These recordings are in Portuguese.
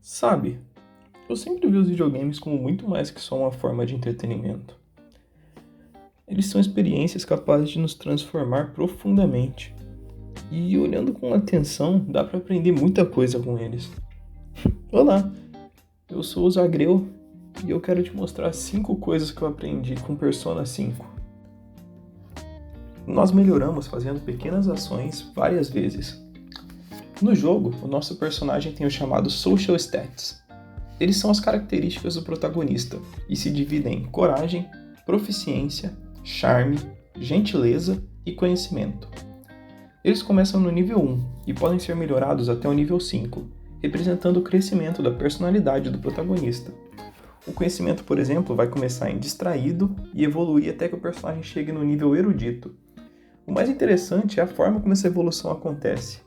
Sabe, eu sempre vi os videogames como muito mais que só uma forma de entretenimento. Eles são experiências capazes de nos transformar profundamente. E olhando com atenção, dá pra aprender muita coisa com eles. Olá, eu sou o Zagreu e eu quero te mostrar 5 coisas que eu aprendi com Persona 5. Nós melhoramos fazendo pequenas ações várias vezes. No jogo, o nosso personagem tem o chamado Social Stats. Eles são as características do protagonista e se dividem em coragem, proficiência, charme, gentileza e conhecimento. Eles começam no nível 1 e podem ser melhorados até o nível 5, representando o crescimento da personalidade do protagonista. O conhecimento, por exemplo, vai começar em distraído e evoluir até que o personagem chegue no nível erudito. O mais interessante é a forma como essa evolução acontece.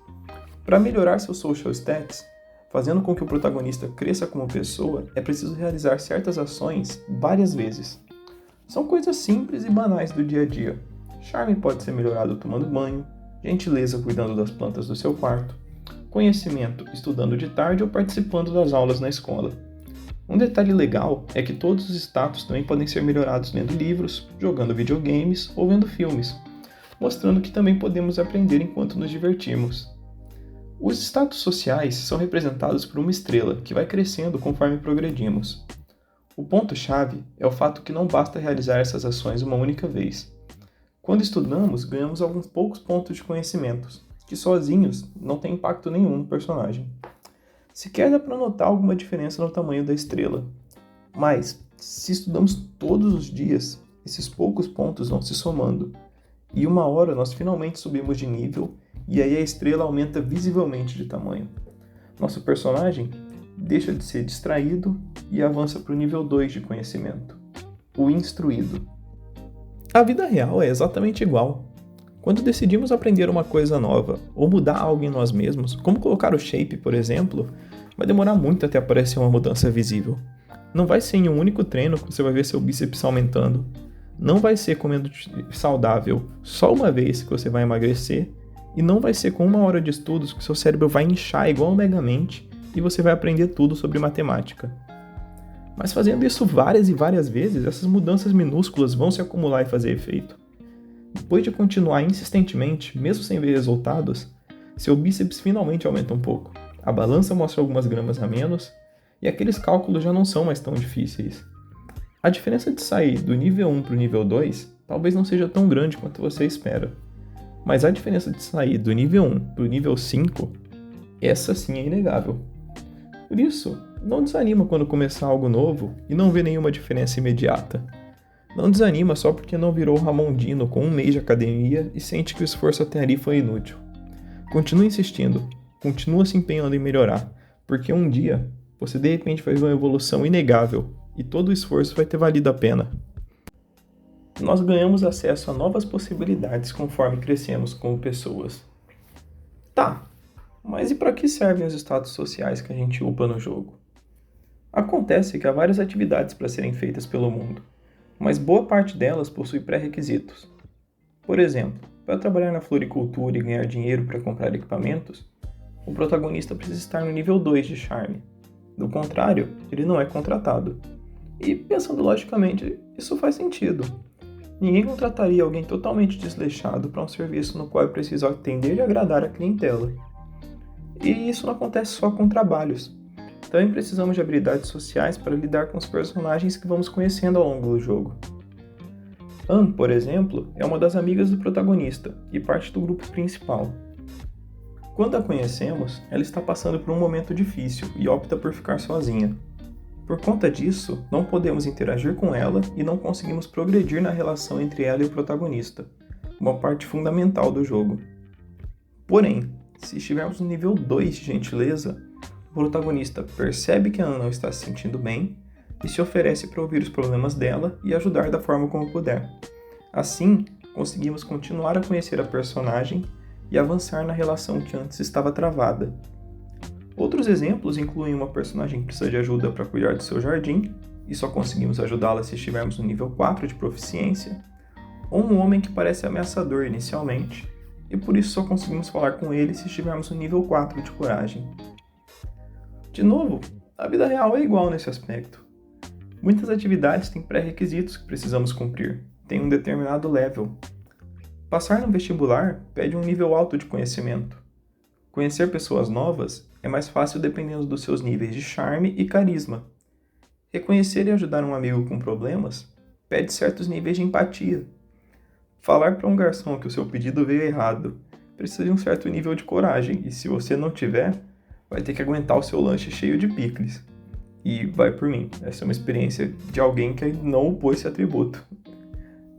Para melhorar seus social stats, fazendo com que o protagonista cresça como pessoa, é preciso realizar certas ações várias vezes. São coisas simples e banais do dia a dia. Charme pode ser melhorado tomando banho, gentileza cuidando das plantas do seu quarto, conhecimento estudando de tarde ou participando das aulas na escola. Um detalhe legal é que todos os status também podem ser melhorados lendo livros, jogando videogames ou vendo filmes, mostrando que também podemos aprender enquanto nos divertimos. Os status sociais são representados por uma estrela que vai crescendo conforme progredimos. O ponto-chave é o fato que não basta realizar essas ações uma única vez. Quando estudamos, ganhamos alguns poucos pontos de conhecimentos, que sozinhos não têm impacto nenhum no personagem. Sequer dá para notar alguma diferença no tamanho da estrela. Mas, se estudamos todos os dias, esses poucos pontos vão se somando. E uma hora nós finalmente subimos de nível e aí a estrela aumenta visivelmente de tamanho. Nosso personagem deixa de ser distraído e avança para o nível 2 de conhecimento, o instruído. A vida real é exatamente igual. Quando decidimos aprender uma coisa nova ou mudar algo em nós mesmos, como colocar o shape, por exemplo, vai demorar muito até aparecer uma mudança visível. Não vai ser em um único treino que você vai ver seu bíceps aumentando. Não vai ser comendo saudável só uma vez que você vai emagrecer. E não vai ser com 1 hora de estudos que seu cérebro vai inchar igual megamente e você vai aprender tudo sobre matemática. Mas fazendo isso várias e várias vezes, essas mudanças minúsculas vão se acumular e fazer efeito. Depois de continuar insistentemente, mesmo sem ver resultados, seu bíceps finalmente aumenta um pouco, a balança mostra algumas gramas a menos e aqueles cálculos já não são mais tão difíceis. A diferença de sair do nível 1 para o nível 2 talvez não seja tão grande quanto você espera. Mas a diferença de sair do nível 1 para o nível 5, essa sim é inegável. Por isso, não desanima quando começar algo novo e não vê nenhuma diferença imediata. Não desanima só porque não virou Ramondino com 1 mês de academia e sente que o esforço até ali foi inútil. Continua insistindo, continua se empenhando em melhorar, porque um dia você de repente vai ver uma evolução inegável e todo o esforço vai ter valido a pena. Nós ganhamos acesso a novas possibilidades conforme crescemos como pessoas. Tá, mas e para que servem os status sociais que a gente upa no jogo? Acontece que há várias atividades para serem feitas pelo mundo, mas boa parte delas possui pré-requisitos. Por exemplo, para trabalhar na floricultura e ganhar dinheiro para comprar equipamentos, o protagonista precisa estar no nível 2 de charme. Do contrário, ele não é contratado. E pensando logicamente, isso faz sentido. Ninguém contrataria alguém totalmente desleixado para um serviço no qual é preciso atender e agradar a clientela. E isso não acontece só com trabalhos. Também precisamos de habilidades sociais para lidar com os personagens que vamos conhecendo ao longo do jogo. Anne, por exemplo, é uma das amigas do protagonista e parte do grupo principal. Quando a conhecemos, ela está passando por um momento difícil e opta por ficar sozinha. Por conta disso, não podemos interagir com ela e não conseguimos progredir na relação entre ela e o protagonista, uma parte fundamental do jogo. Porém, se estivermos no nível 2 de gentileza, o protagonista percebe que a Anna não está se sentindo bem e se oferece para ouvir os problemas dela e ajudar da forma como puder. Assim, conseguimos continuar a conhecer a personagem e avançar na relação que antes estava travada. Outros exemplos incluem uma personagem que precisa de ajuda para cuidar do seu jardim, e só conseguimos ajudá-la se estivermos no nível 4 de proficiência, ou um homem que parece ameaçador inicialmente, e por isso só conseguimos falar com ele se estivermos no nível 4 de coragem. De novo, A vida real é igual nesse aspecto. Muitas atividades têm pré-requisitos que precisamos cumprir, têm um determinado level. Passar no vestibular pede um nível alto de conhecimento. Conhecer pessoas novas é mais fácil dependendo dos seus níveis de charme e carisma. Reconhecer e ajudar um amigo com problemas pede certos níveis de empatia. Falar para um garçom que o seu pedido veio errado precisa de um certo nível de coragem, e se você não tiver, vai ter que aguentar o seu lanche cheio de picles. E vai por mim, essa é uma experiência de alguém que não upou esse atributo.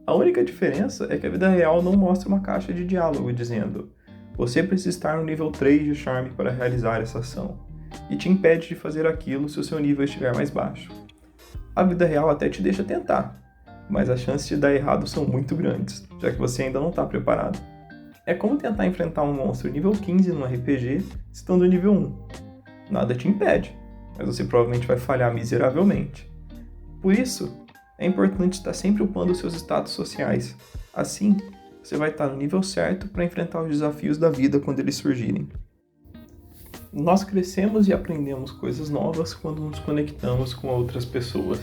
A única diferença é que a vida real não mostra uma caixa de diálogo dizendo: você precisa estar no nível 3 de charme para realizar essa ação, e te impede de fazer aquilo se o seu nível estiver mais baixo. A vida real até te deixa tentar, mas as chances de dar errado são muito grandes, já que você ainda não está preparado. É como tentar enfrentar um monstro nível 15 num RPG estando nível 1. Nada te impede, mas você provavelmente vai falhar miseravelmente. Por isso, é importante estar sempre upando os seus status sociais. Assim, você vai estar no nível certo para enfrentar os desafios da vida quando eles surgirem. Nós crescemos e aprendemos coisas novas quando nos conectamos com outras pessoas.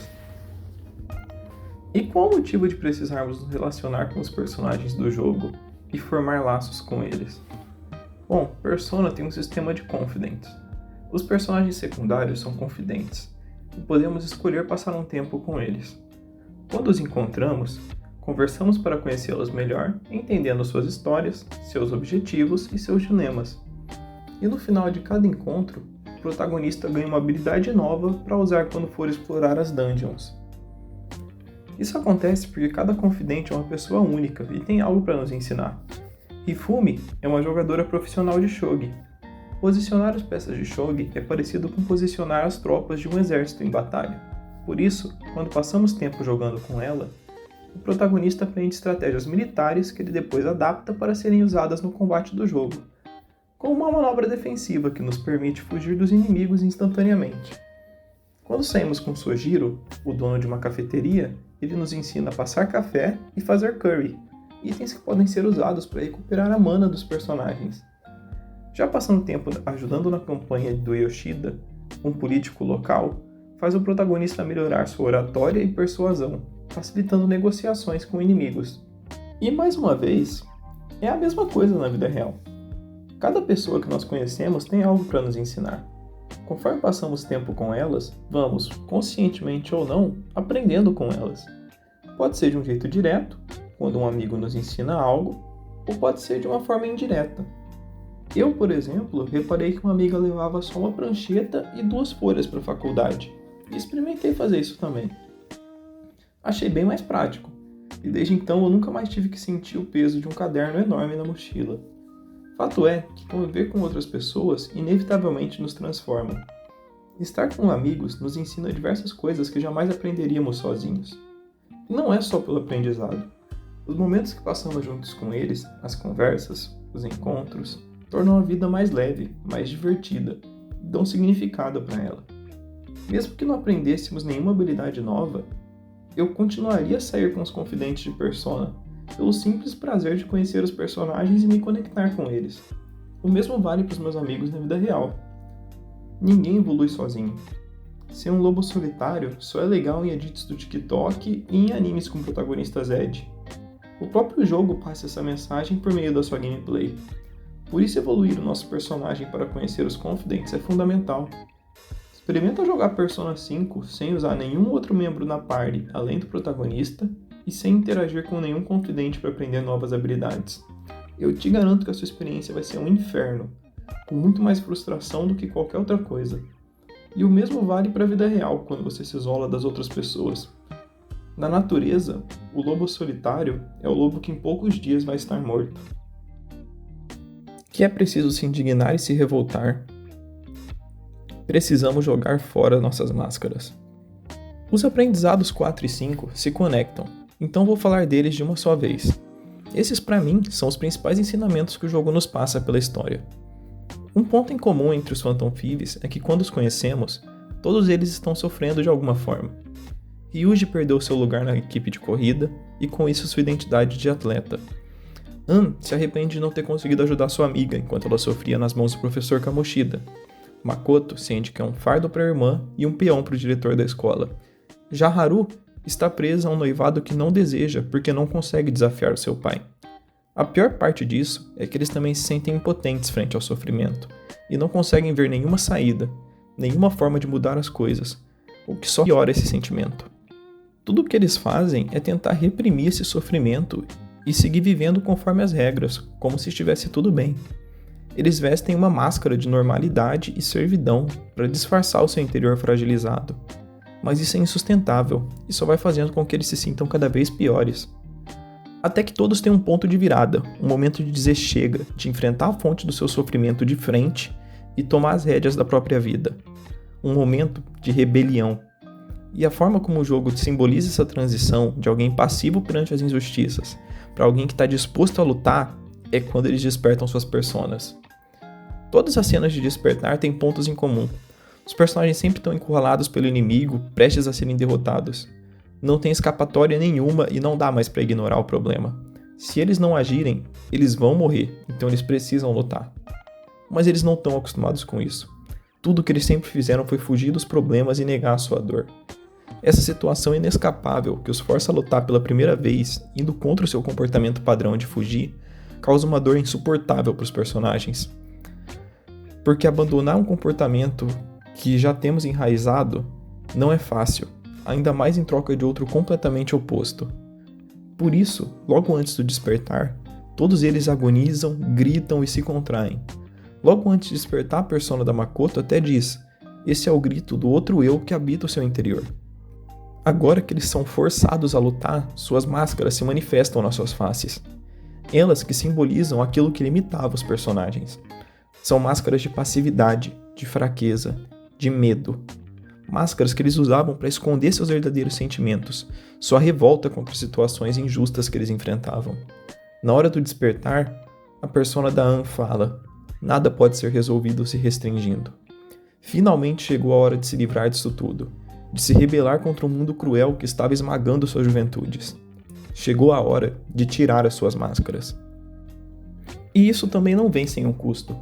E qual o motivo de precisarmos nos relacionar com os personagens do jogo e formar laços com eles? Bom, Persona tem um sistema de confidants. Os personagens secundários são confidentes e podemos escolher passar um tempo com eles. Quando os encontramos, conversamos para conhecê-los melhor, entendendo suas histórias, seus objetivos e seus dilemas. E no final de cada encontro, o protagonista ganha uma habilidade nova para usar quando for explorar as dungeons. Isso acontece porque cada confidente é uma pessoa única e tem algo para nos ensinar. Hifumi é uma jogadora profissional de shogi. Posicionar as peças de shogi é parecido com posicionar as tropas de um exército em batalha. Por isso, quando passamos tempo jogando com ela, o protagonista aprende estratégias militares que ele depois adapta para serem usadas no combate do jogo, como uma manobra defensiva que nos permite fugir dos inimigos instantaneamente. Quando saímos com Sojiro, o dono de uma cafeteria, ele nos ensina a passar café e fazer curry, itens que podem ser usados para recuperar a mana dos personagens. Já passando tempo ajudando na campanha do Yoshida, um político local, faz o protagonista melhorar sua oratória e persuasão, facilitando negociações com inimigos. E mais uma vez, é a mesma coisa na vida real. Cada pessoa que nós conhecemos tem algo para nos ensinar. Conforme passamos tempo com elas, vamos, conscientemente ou não, aprendendo com elas. Pode ser de um jeito direto, quando um amigo nos ensina algo, ou pode ser de uma forma indireta. Eu, por exemplo, reparei que uma amiga levava só uma prancheta e 2 folhas para a faculdade, e experimentei fazer isso também. Achei bem mais prático, e desde então eu nunca mais tive que sentir o peso de um caderno enorme na mochila. Fato é que conviver com outras pessoas inevitavelmente nos transforma. Estar com amigos nos ensina diversas coisas que jamais aprenderíamos sozinhos. E não é só pelo aprendizado. Os momentos que passamos juntos com eles, as conversas, os encontros, tornam a vida mais leve, mais divertida, e dão significado para ela. Mesmo que não aprendêssemos nenhuma habilidade nova, eu continuaria a sair com os confidentes de Persona, pelo simples prazer de conhecer os personagens e me conectar com eles. O mesmo vale para os meus amigos na vida real. Ninguém evolui sozinho. Ser um lobo solitário só é legal em edits do TikTok e em animes com protagonistas Ed. O próprio jogo passa essa mensagem por meio da sua gameplay. Por isso evoluir o nosso personagem para conhecer os confidentes é fundamental. Experimenta jogar Persona 5 sem usar nenhum outro membro na party além do protagonista e sem interagir com nenhum confidente para aprender novas habilidades. Eu te garanto que a sua experiência vai ser um inferno, com muito mais frustração do que qualquer outra coisa. E o mesmo vale para a vida real, quando você se isola das outras pessoas. Na natureza, o lobo solitário é o lobo que em poucos dias vai estar morto. Que é preciso se indignar e se revoltar. Precisamos jogar fora nossas máscaras. Os aprendizados 4 e 5 se conectam, então vou falar deles de uma só vez. Esses, para mim, são os principais ensinamentos que o jogo nos passa pela história. Um ponto em comum entre os Phantom Thieves é que quando os conhecemos, todos eles estão sofrendo de alguma forma. Ryuji perdeu seu lugar na equipe de corrida e com isso sua identidade de atleta. Ann se arrepende de não ter conseguido ajudar sua amiga enquanto ela sofria nas mãos do professor Kamoshida. Makoto sente que é um fardo para a irmã e um peão para o diretor da escola. Já Haru está presa a um noivado que não deseja porque não consegue desafiar o seu pai. A pior parte disso é que eles também se sentem impotentes frente ao sofrimento e não conseguem ver nenhuma saída, nenhuma forma de mudar as coisas, o que só piora esse sentimento. Tudo o que eles fazem é tentar reprimir esse sofrimento e seguir vivendo conforme as regras, como se estivesse tudo bem. Eles vestem uma máscara de normalidade e servidão para disfarçar o seu interior fragilizado. Mas isso é insustentável e só vai fazendo com que eles se sintam cada vez piores. Até que todos têm um ponto de virada, um momento de dizer chega, de enfrentar a fonte do seu sofrimento de frente e tomar as rédeas da própria vida. Um momento de rebelião. E a forma como o jogo simboliza essa transição de alguém passivo perante as injustiças para alguém que está disposto a lutar é quando eles despertam suas personas. Todas as cenas de despertar têm pontos em comum. Os personagens sempre estão encurralados pelo inimigo, prestes a serem derrotados. Não tem escapatória nenhuma e não dá mais para ignorar o problema. Se eles não agirem, eles vão morrer, então eles precisam lutar. Mas eles não estão acostumados com isso. Tudo que eles sempre fizeram foi fugir dos problemas e negar a sua dor. Essa situação inescapável que os força a lutar pela primeira vez, indo contra o seu comportamento padrão de fugir, causa uma dor insuportável para os personagens. Porque abandonar um comportamento que já temos enraizado não é fácil, ainda mais em troca de outro completamente oposto. Por isso, logo antes do despertar, todos eles agonizam, gritam e se contraem. Logo antes de despertar, a persona da Makoto até diz: esse é o grito do outro eu que habita o seu interior. Agora que eles são forçados a lutar, suas máscaras se manifestam nas suas faces. Elas que simbolizam aquilo que limitava os personagens. São máscaras de passividade, de fraqueza, de medo. Máscaras que eles usavam para esconder seus verdadeiros sentimentos, sua revolta contra situações injustas que eles enfrentavam. Na hora do despertar, a persona da Ann fala: nada pode ser resolvido se restringindo. Finalmente chegou a hora de se livrar disso tudo, de se rebelar contra um mundo cruel que estava esmagando suas juventudes. Chegou a hora de tirar as suas máscaras. E isso também não vem sem um custo.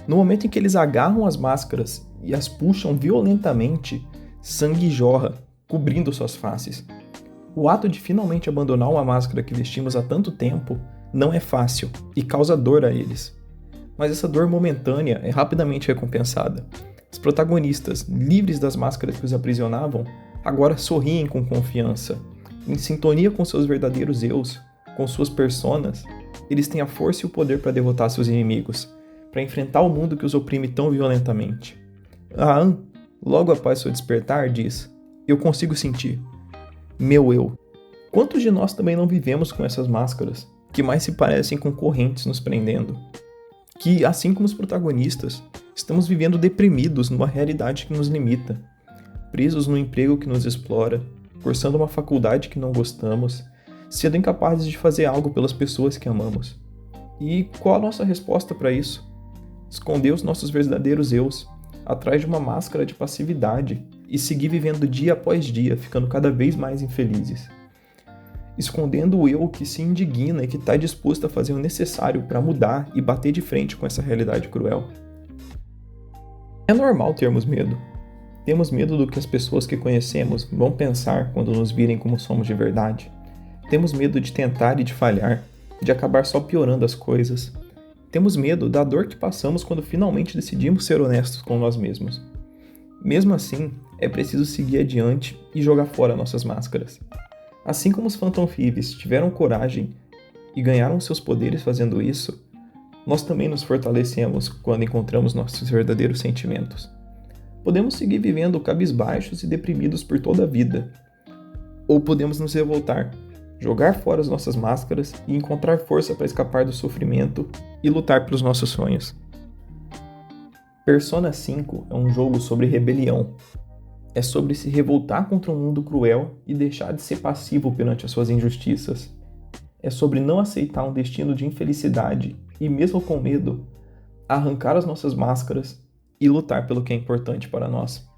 No momento em que eles agarram as máscaras e as puxam violentamente, sangue jorra, cobrindo suas faces. O ato de finalmente abandonar uma máscara que vestimos há tanto tempo não é fácil e causa dor a eles. Mas essa dor momentânea é rapidamente recompensada. Os protagonistas, livres das máscaras que os aprisionavam, agora sorriem com confiança. Em sintonia com seus verdadeiros eus, com suas personas, eles têm a força e o poder para derrotar seus inimigos, para enfrentar o mundo que os oprime tão violentamente. A Ann, logo após seu despertar, diz: eu consigo sentir. Meu eu. Quantos de nós também não vivemos com essas máscaras, que mais se parecem com correntes nos prendendo? Que, assim como os protagonistas, estamos vivendo deprimidos numa realidade que nos limita, presos num emprego que nos explora, cursando uma faculdade que não gostamos, sendo incapazes de fazer algo pelas pessoas que amamos. E qual a nossa resposta para isso? Esconder os nossos verdadeiros eus atrás de uma máscara de passividade e seguir vivendo dia após dia, ficando cada vez mais infelizes. Escondendo o eu que se indigna e que está disposto a fazer o necessário para mudar e bater de frente com essa realidade cruel. É normal termos medo. Temos medo do que as pessoas que conhecemos vão pensar quando nos virem como somos de verdade. Temos medo de tentar e de falhar, de acabar só piorando as coisas. Temos medo da dor que passamos quando finalmente decidimos ser honestos com nós mesmos. Mesmo assim, é preciso seguir adiante e jogar fora nossas máscaras. Assim como os Phantom Thieves tiveram coragem e ganharam seus poderes fazendo isso, nós também nos fortalecemos quando encontramos nossos verdadeiros sentimentos. Podemos seguir vivendo cabisbaixos e deprimidos por toda a vida. Ou podemos nos revoltar, jogar fora as nossas máscaras e encontrar força para escapar do sofrimento e lutar pelos nossos sonhos. Persona 5 é um jogo sobre rebelião. É sobre se revoltar contra um mundo cruel e deixar de ser passivo perante as suas injustiças. É sobre não aceitar um destino de infelicidade e, mesmo com medo, arrancar as nossas máscaras e lutar pelo que é importante para nós.